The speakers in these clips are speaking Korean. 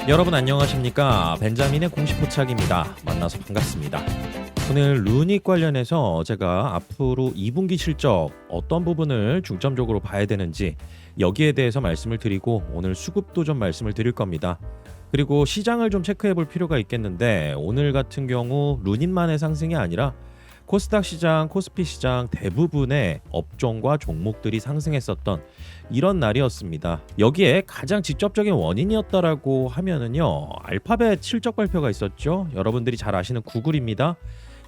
여러분 안녕하십니까? 벤자민의 공식 포착입니다. 만나서 반갑습니다. 오늘 루닉 관련해서 제가 앞으로 2분기 실적 어떤 부분을 중점적으로 봐야 되는지 여기에 대해서 말씀을 드리고 오늘 수급도 좀 말씀을 드릴 겁니다. 그리고 시장을 좀 체크해 볼 필요가 있겠는데 오늘 같은 경우 루닛만의 상승이 아니라 코스닥 시장, 코스피 시장 대부분의 업종과 종목들이 상승했었던 이런 날이었습니다. 여기에 가장 직접적인 원인이었다라고 하면은요, 알파벳 실적 발표가 있었죠. 여러분들이 잘 아시는 구글입니다.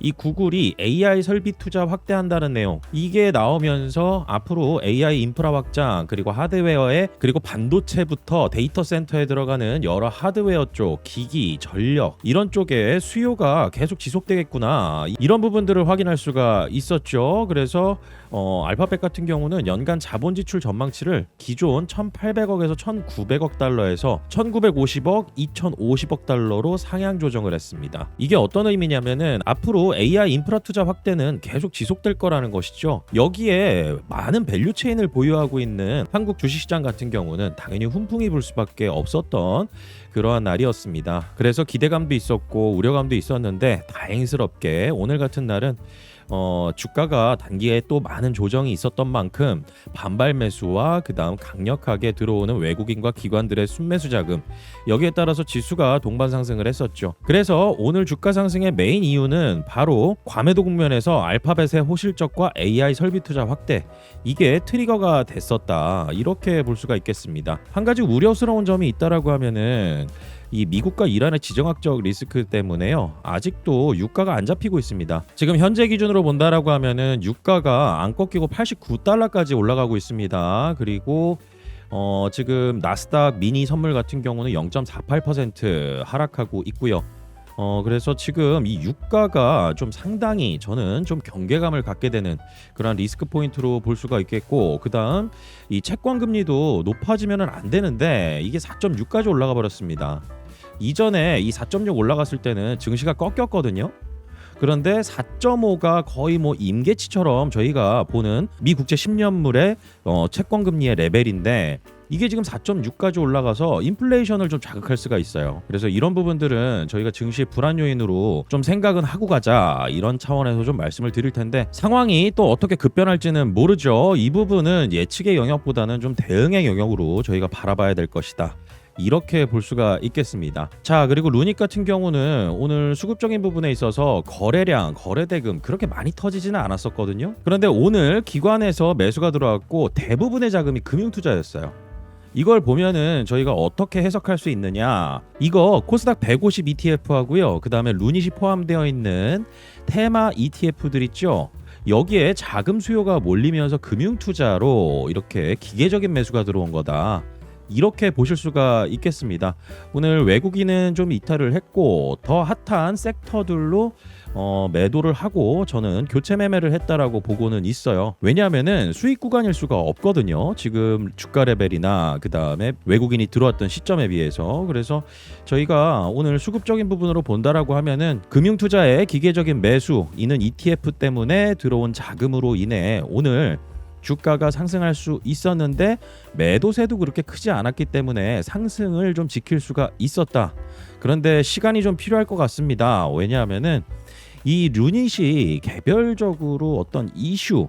이 구글이 AI 설비 투자 확대한다는 내용, 이게 나오면서 앞으로 AI 인프라 확장, 그리고 하드웨어에, 그리고 반도체부터 데이터 센터에 들어가는 여러 하드웨어 쪽, 기기, 전력 이런 쪽에 수요가 계속 지속되겠구나, 이런 부분들을 확인할 수가 있었죠. 그래서 알파벳 같은 경우는 연간 자본 지출 전망치를 기존 1,800억에서 1,900억 달러에서 1,950억, 2,050억 달러로 상향 조정을 했습니다. 이게 어떤 의미냐면은 앞으로 AI 인프라 투자 확대는 계속 지속될 거라는 것이죠. 여기에 많은 밸류 체인을 보유하고 있는 한국 주식시장 같은 경우는 당연히 훈풍이 불 수밖에 없었던 그러한 날이었습니다. 그래서 기대감도 있었고 우려감도 있었는데 다행스럽게 오늘 같은 날은 주가가 단기에 또 많은 조정이 있었던 만큼 반발 매수와 그 다음 강력하게 들어오는 외국인과 기관들의 순매수 자금, 여기에 따라서 지수가 동반 상승을 했었죠. 그래서 오늘 주가 상승의 메인 이유는 바로 과매도 국면에서 알파벳의 호실적과 AI 설비 투자 확대, 이게 트리거가 됐었다, 이렇게 볼 수가 있겠습니다. 한 가지 우려스러운 점이 있다라고 하면은 이 미국과 이란의 지정학적 리스크 때문에요, 아직도 유가가 안 잡히고 있습니다. 지금 현재 기준으로 본다라고 하면은 유가가 안 꺾이고 89달러까지 올라가고 있습니다. 그리고 지금 나스닥 미니 선물 같은 경우는 0.48% 하락하고 있고요. 그래서 지금 이 유가가 좀 상당히 저는 좀 경계감을 갖게 되는 그런 리스크 포인트로 볼 수가 있겠고, 그 다음 이 채권 금리도 높아지면은 안 되는데 이게 4.6까지 올라가 버렸습니다. 이전에 이 4.6 올라갔을 때는 증시가 꺾였거든요. 그런데 4.5가 거의 뭐 임계치처럼 저희가 보는 미 국채 10년물의 채권 금리의 레벨인데, 이게 지금 4.6까지 올라가서 인플레이션을 좀 자극할 수가 있어요. 그래서 이런 부분들은 저희가 증시의 불안 요인으로 좀 생각은 하고 가자, 이런 차원에서 좀 말씀을 드릴 텐데, 상황이 또 어떻게 급변할지는 모르죠. 이 부분은 예측의 영역보다는 좀 대응의 영역으로 저희가 바라봐야 될 것이다, 이렇게 볼 수가 있겠습니다. 자, 그리고 루닉 같은 경우는 오늘 수급적인 부분에 있어서 거래량, 거래대금 그렇게 많이 터지지는 않았었거든요. 그런데 오늘 기관에서 매수가 들어왔고 대부분의 자금이 금융투자였어요. 이걸 보면은 저희가 어떻게 해석할 수 있느냐, 이거 코스닥 150 ETF 하고요, 그 다음에 루닛이 포함되어 있는 테마 ETF들 있죠. 여기에 자금 수요가 몰리면서 금융투자로 이렇게 기계적인 매수가 들어온 거다, 이렇게 보실 수가 있겠습니다. 오늘 외국인은 좀 이탈을 했고 더 핫한 섹터들로 매도를 하고 저는 교체 매매를 했다라고 보고는 있어요. 왜냐하면은 수익 구간일 수가 없거든요, 지금 주가 레벨이나 그 다음에 외국인이 들어왔던 시점에 비해서. 그래서 저희가 오늘 수급적인 부분으로 본다라고 하면은 금융투자의 기계적인 매수, 이는 ETF 때문에 들어온 자금으로 인해 오늘 주가가 상승할 수 있었는데 매도세도 그렇게 크지 않았기 때문에 상승을 좀 지킬 수가 있었다. 그런데 시간이 좀 필요할 것 같습니다. 왜냐하면은 이 루닛이 개별적으로 어떤 이슈,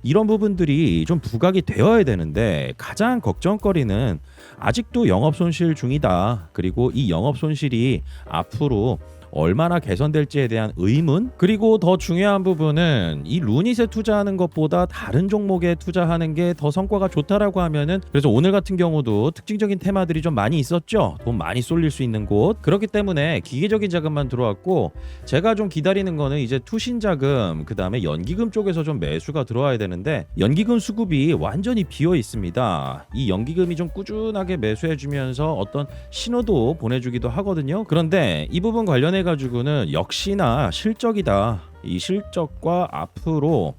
이런 부분들이 좀 부각이 되어야 되는데 가장 걱정거리는 아직도 영업손실 중이다. 그리고 이 영업손실이 앞으로 얼마나 개선될지에 대한 의문, 그리고 더 중요한 부분은 이 루닛에 투자하는 것보다 다른 종목에 투자하는 게 더 성과가 좋다라고 하면은, 그래서 오늘 같은 경우도 특징적인 테마들이 좀 많이 있었죠. 돈 많이 쏠릴 수 있는 곳. 그렇기 때문에 기계적인 자금만 들어왔고, 제가 좀 기다리는 거는 이제 투신 자금, 그 다음에 연기금 쪽에서 좀 매수가 들어와야 되는데 연기금 수급이 완전히 비어 있습니다. 이 연기금이 좀 꾸준하게 매수해주면서 어떤 신호도 보내주기도 하거든요. 그런데 이 부분 관련해 가지고는 역시나 실적이다. 이 실적과 앞으로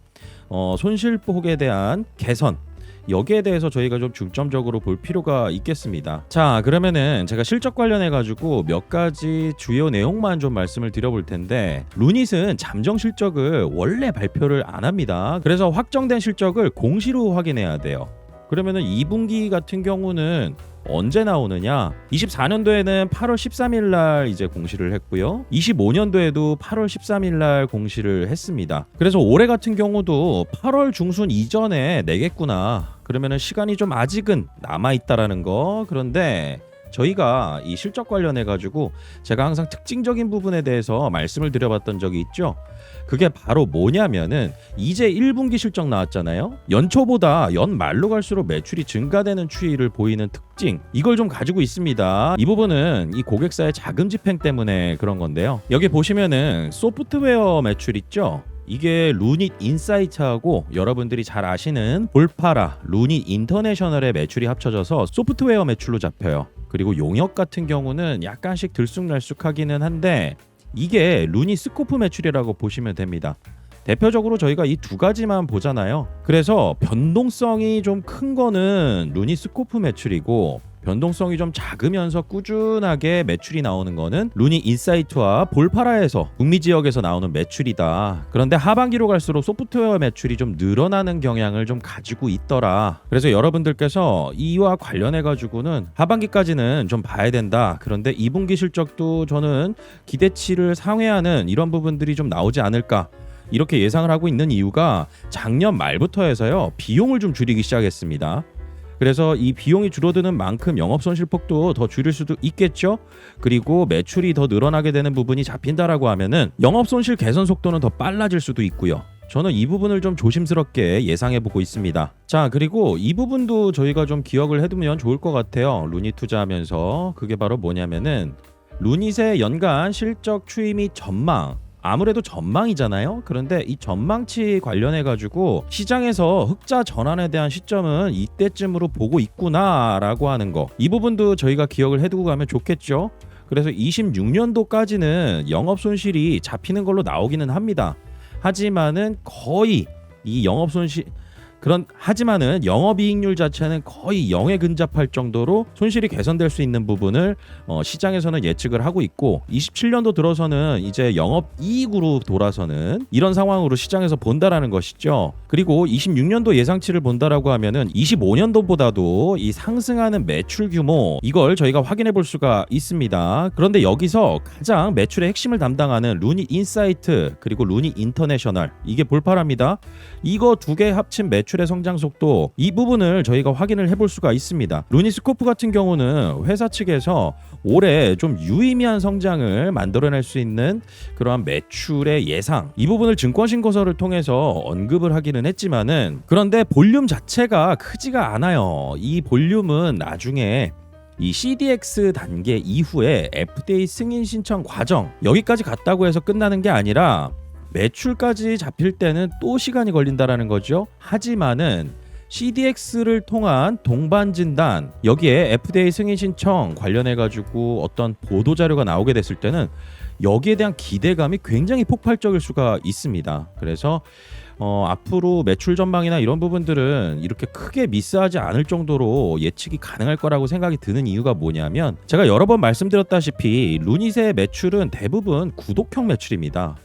손실폭에 대한 개선, 여기에 대해서 저희가 좀 중점적으로 볼 필요가 있겠습니다. 자, 그러면은 제가 실적 관련해 가지고 몇 가지 주요 내용만 좀 말씀을 드려볼 텐데, 루닛은 잠정 실적을 원래 발표를 안 합니다. 그래서 확정된 실적을 공시로 확인해야 돼요. 그러면은 2분기 같은 경우는 언제 나오느냐? 24년도에는 8월 13일 날 이제 공시를 했고요. 25년도에도 8월 13일 날 공시를 했습니다. 그래서 올해 같은 경우도 8월 중순 이전에 내겠구나. 그러면은 시간이 좀 아직은 남아 있다라는 거. 그런데 저희가 이 실적 관련해 가지고 제가 항상 특징적인 부분에 대해서 말씀을 드려봤던 적이 있죠. 그게 바로 뭐냐면은 이제 1분기 실적 나왔잖아요. 연초보다 연말로 갈수록 매출이 증가되는 추이를 보이는 특징, 이걸 좀 가지고 있습니다. 이 부분은 이 고객사의 자금 집행 때문에 그런 건데요. 여기 보시면은 소프트웨어 매출 있죠. 이게 루닛 인사이트하고 여러분들이 잘 아시는 볼파라, 루닛 인터내셔널의 매출이 합쳐져서 소프트웨어 매출로 잡혀요. 그리고 용역 같은 경우는 약간씩 들쑥날쑥하기는 한데 이게 루닛 스코프 매출이라고 보시면 됩니다. 대표적으로 저희가 이 두 가지만 보잖아요. 그래서 변동성이 좀 큰 거는 루닛 스코프 매출이고, 변동성이 좀 작으면서 꾸준하게 매출이 나오는 거는 루닛 인사이트와 볼파라에서 북미 지역에서 나오는 매출이다. 그런데 하반기로 갈수록 소프트웨어 매출이 좀 늘어나는 경향을 좀 가지고 있더라. 그래서 여러분들께서 이와 관련해 가지고는 하반기까지는 좀 봐야 된다. 그런데 2분기 실적도 저는 기대치를 상회하는 이런 부분들이 좀 나오지 않을까, 이렇게 예상을 하고 있는 이유가 작년 말부터 해서요, 비용을 좀 줄이기 시작했습니다. 그래서 이 비용이 줄어드는 만큼 영업손실폭도 더 줄일 수도 있겠죠. 그리고 매출이 더 늘어나게 되는 부분이 잡힌다라고 하면은 영업손실 개선 속도는 더 빨라질 수도 있고요. 저는 이 부분을 좀 조심스럽게 예상해보고 있습니다. 자, 그리고 이 부분도 저희가 좀 기억을 해두면 좋을 것 같아요. 루닛 투자하면서. 그게 바로 뭐냐면은 루닛의 연간 실적 추이 및 전망, 아무래도 전망이잖아요. 그런데 이 전망치 관련해 가지고 시장에서 흑자 전환에 대한 시점은 이때쯤으로 보고 있구나라고 하는 거, 이 부분도 저희가 기억을 해두고 가면 좋겠죠. 그래서 26년도까지는 영업 손실이 잡히는 걸로 나오기는 합니다. 하지만은 거의 이 영업 손실 하지만은 영업이익률 자체는 거의 0에 근접할 정도로 손실이 개선될 수 있는 부분을 시장에서는 예측을 하고 있고, 27년도 들어서는 이제 영업이익으로 돌아서는 이런 상황으로 시장에서 본다라는 것이죠. 그리고 26년도 예상치를 본다라고 하면은 25년도보다도 이 상승하는 매출 규모, 이걸 저희가 확인해 볼 수가 있습니다. 그런데 여기서 가장 매출의 핵심을 담당하는 루닛 인사이트 그리고 루닛 인터내셔널, 이게 볼파랍니다. 이거 두 개 합친 매출의 성장 속도, 이 부분을 저희가 확인을 해볼 수가 있습니다. 루닛 스코프 같은 경우는 회사 측에서 올해 좀 유의미한 성장을 만들어낼 수 있는 그러한 매출의 예상, 이 부분을 증권신고서를 통해서 언급을 하기는 했지만은, 그런데 볼륨 자체가 크지가 않아요. 이 볼륨은 나중에 이 CDX 단계 이후에 FDA 승인 신청 과정, 여기까지 갔다고 해서 끝나는 게 아니라 매출까지 잡힐 때는 또 시간이 걸린다라는 거죠. 하지만은 CDX를 통한 동반 진단, 여기에 FDA 승인 신청 관련해 가지고 어떤 보도 자료가 나오게 됐을 때는 여기에 대한 기대감이 굉장히 폭발적일 수가 있습니다. 그래서 앞으로 매출 전망이나 이런 부분들은 이렇게 크게 미스하지 않을 정도로 예측이 가능할 거라고 생각이 드는 이유가 뭐냐면, 제가 여러 번 말씀드렸다시피 루닛의 매출은 대부분 구독형 매출입니다.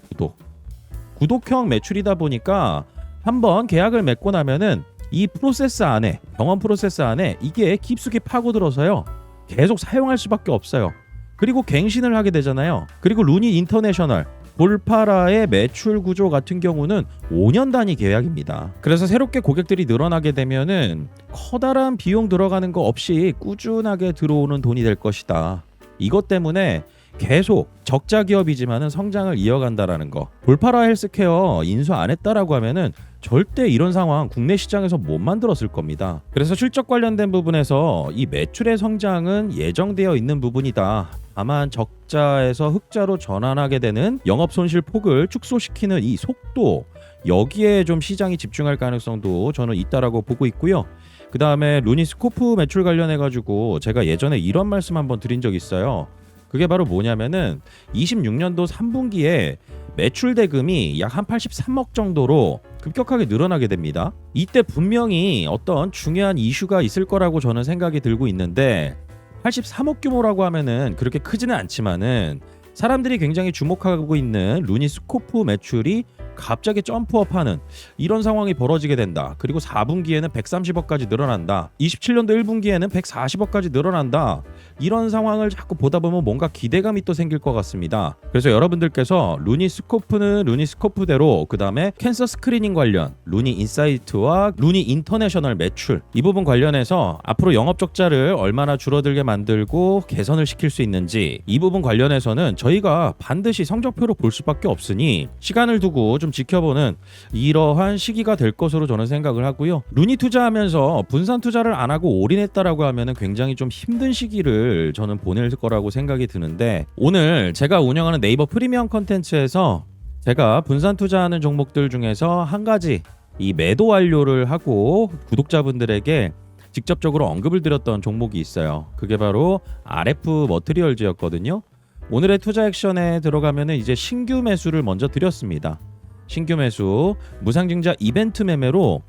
구독형 매출이다 보니까 한번 계약을 맺고 나면은 이 프로세스 안에, 병원 프로세스 안에 이게 깊숙이 파고들어서요, 계속 사용할 수밖에 없어요. 그리고 갱신을 하게 되잖아요. 그리고 루닛 인터내셔널, 볼파라의 매출 구조 같은 경우는 5년 단위 계약입니다. 그래서 새롭게 고객들이 늘어나게 되면은 커다란 비용 들어가는 거 없이 꾸준하게 들어오는 돈이 될 것이다. 이것 때문에 계속 적자 기업이지만은 성장을 이어간다라는 거. 볼파라 헬스케어 인수 안 했다라고 하면은 절대 이런 상황 국내 시장에서 못 만들었을 겁니다. 그래서 실적 관련된 부분에서 이 매출의 성장은 예정되어 있는 부분이다. 다만 적자에서 흑자로 전환하게 되는 영업 손실 폭을 축소시키는 이 속도, 여기에 좀 시장이 집중할 가능성도 저는 있다라고 보고 있고요. 그 다음에 루닛 스코프 매출 관련해 가지고 제가 예전에 이런 말씀 한번 드린 적 있어요. 그게 바로 뭐냐면은 26년도 3분기에 매출 대금이 약 한 83억 정도로 급격하게 늘어나게 됩니다. 이때 분명히 어떤 중요한 이슈가 있을 거라고 저는 생각이 들고 있는데, 83억 규모라고 하면은 그렇게 크지는 않지만은 사람들이 굉장히 주목하고 있는 루닛 스코프 매출이 갑자기 점프업하는 이런 상황이 벌어지게 된다. 그리고 4분기에는 130억까지 늘어난다. 27년도 1분기에는 140억까지 늘어난다. 이런 상황을 자꾸 보다 보면 뭔가 기대감이 또 생길 것 같습니다. 그래서 여러분들께서 루니 스코프는 루니 스코프대로, 그 다음에 캔서 스크리닝 관련 루니 인사이트와 루니 인터내셔널 매출, 이 부분 관련해서 앞으로 영업 적자를 얼마나 줄어들게 만들고 개선을 시킬 수 있는지, 이 부분 관련해서는 저희가 반드시 성적표로 볼 수밖에 없으니 시간을 두고 좀 지켜보는 이러한 시기가 될 것으로 저는 생각을 하고요. 루니 투자하면서 분산 투자를 안 하고 올인했다라고 하면은 굉장히 좀 힘든 시기를 저는 보낼 거라고 생각이 드는데, 오늘 제가 운영하는 네이버 프리미엄 컨텐츠에서 제가 분산 투자하는 종목들 중에서 한 가지 이 매도 완료를 하고 구독자분들에게 직접적으로 언급을 드렸던 종목이 있어요. 그게 바로 RF 머티리얼즈였거든요. 오늘의 투자 액션에 들어가면은 이제 신규 매수를 먼저 드렸습니다. 신규 매수 무상증자 이벤트 매매로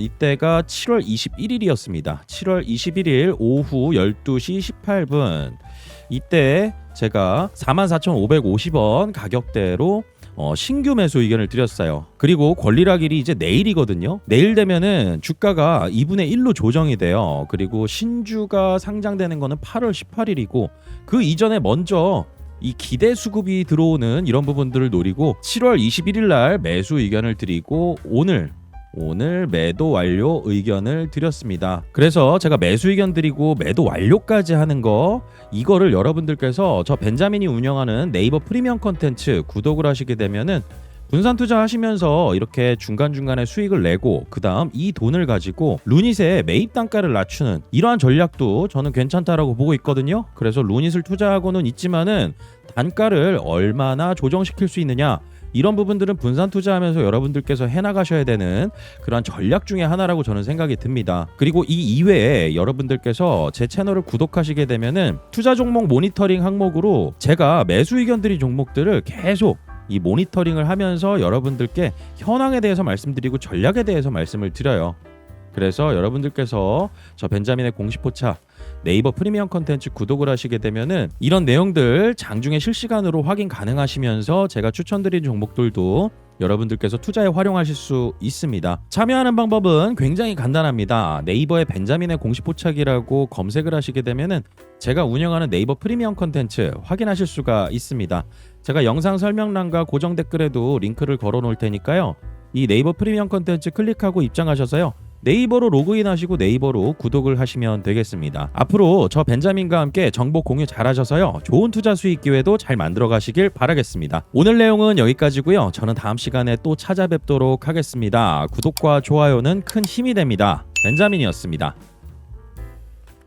이때가 7월 21일이었습니다. 7월 21일 오후 12시 18분 이때 제가 44,550원 가격대로 신규 매수 의견을 드렸어요. 그리고 권리락일이 이제 내일이거든요. 내일 되면은 주가가 2분의 1로 조정이 돼요. 그리고 신주가 상장되는 거는 8월 18일이고 그 이전에 먼저 이 기대 수급이 들어오는 이런 부분들을 노리고 7월 21일 날 매수 의견을 드리고 오늘 매도 완료 의견을 드렸습니다. 그래서 제가 매수 의견 드리고 매도 완료까지 하는 거, 이거를 여러분들께서 저 벤자민이 운영하는 네이버 프리미엄 컨텐츠 구독을 하시게 되면은 분산 투자하시면서 이렇게 중간중간에 수익을 내고 그 다음 이 돈을 가지고 루닛의 매입 단가를 낮추는 이러한 전략도 저는 괜찮다라고 보고 있거든요. 그래서 루닛을 투자하고는 있지만은 단가를 얼마나 조정시킬 수 있느냐, 이런 부분들은 분산 투자하면서 여러분들께서 해나가셔야 되는 그런 전략 중에 하나라고 저는 생각이 듭니다. 그리고 이 이외에 여러분들께서 제 채널을 구독하시게 되면은 투자 종목 모니터링 항목으로 제가 매수 의견 드린 종목들을 계속 이 모니터링을 하면서 여러분들께 현황에 대해서 말씀드리고 전략에 대해서 말씀을 드려요. 그래서 여러분들께서 저 벤자민의 공식 포차 네이버 프리미엄 컨텐츠 구독을 하시게 되면은 이런 내용들 장중에 실시간으로 확인 가능하시면서 제가 추천드린 종목들도 여러분들께서 투자에 활용하실 수 있습니다. 참여하는 방법은 굉장히 간단합니다. 네이버에 벤자민의 공식 포착이라고 검색을 하시게 되면은 제가 운영하는 네이버 프리미엄 컨텐츠 확인하실 수가 있습니다. 제가 영상 설명란과 고정 댓글에도 링크를 걸어 놓을 테니까요. 이 네이버 프리미엄 컨텐츠 클릭하고 입장하셔서요. 네이버로 로그인하시고 네이버로 구독을 하시면 되겠습니다. 앞으로 저 벤자민과 함께 정보 공유 잘하셔서요. 좋은 투자 수익 기회도 잘 만들어 가시길 바라겠습니다. 오늘 내용은 여기까지고요. 저는 다음 시간에 또 찾아뵙도록 하겠습니다. 구독과 좋아요는 큰 힘이 됩니다. 벤자민이었습니다.